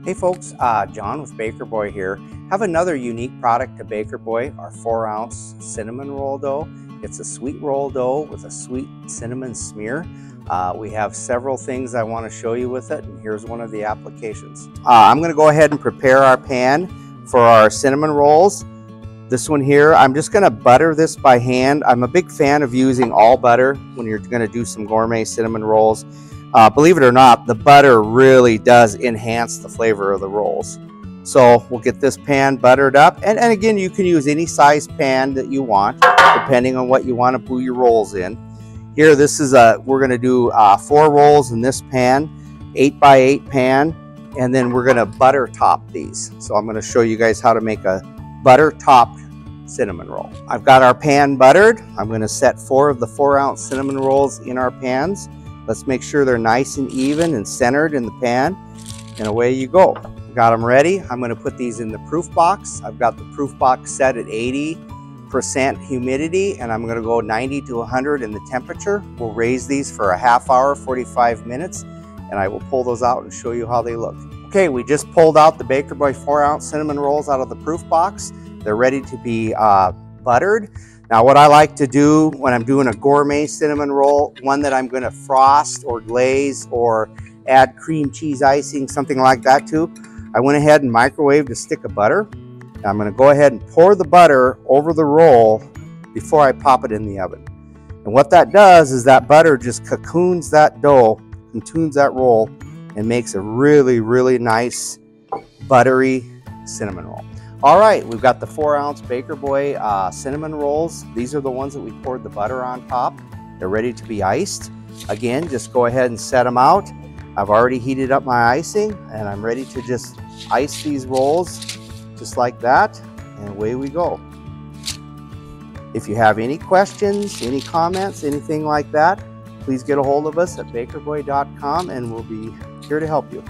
Hey folks, John with Baker Boy here. Have another unique product to Baker Boy, our 4-ounce cinnamon roll dough. It's a sweet roll dough with a sweet cinnamon smear. We have several things I want to show you with it, and here's one of the applications. I'm going to go ahead and prepare our pan for our cinnamon rolls. This one here, I'm just going to butter this by hand. I'm a big fan of using all butter when you're going to do some gourmet cinnamon rolls. Believe it or not, the butter really does enhance the flavor of the rolls. So we'll get this pan buttered up. And again, you can use any size pan that you want, depending on what you want to put your rolls in. Here, this is we're going to do 4 rolls in this pan, 8x8 pan, and then we're going to butter top these. So I'm going to show you guys how to make a butter topped cinnamon roll. I've got our pan buttered. I'm going to set 4 of the 4-ounce cinnamon rolls in our pans. Let's make sure they're nice and even and centered in the pan, and away you go. Got them ready. I'm going to put these in the proof box. I've got the proof box set at 80% humidity, and I'm going to go 90 to 100 in the temperature. We'll raise these for a half hour, 45 minutes, and I will pull those out and show you how they look. Okay, we just pulled out the Baker Boy 4-ounce cinnamon rolls out of the proof box. They're ready to be buttered. Now, what I like to do when I'm doing a gourmet cinnamon roll, one that I'm going to frost or glaze or add cream cheese icing, something like that to, I went ahead and microwaved a stick of butter. Now, I'm going to go ahead and pour the butter over the roll before I pop it in the oven. And what that does is that butter just cocoons that dough, cocoons that roll, and makes a really, really nice buttery cinnamon roll. All right, we've got the 4-ounce Baker Boy cinnamon rolls. These are the ones that we poured the butter on top. They're ready to be iced. Again, just go ahead and set them out. I've already heated up my icing, and I'm ready to just ice these rolls just like that, and away we go. If you have any questions, any comments, anything like that, please get a hold of us at bakerboy.com, and we'll be here to help you.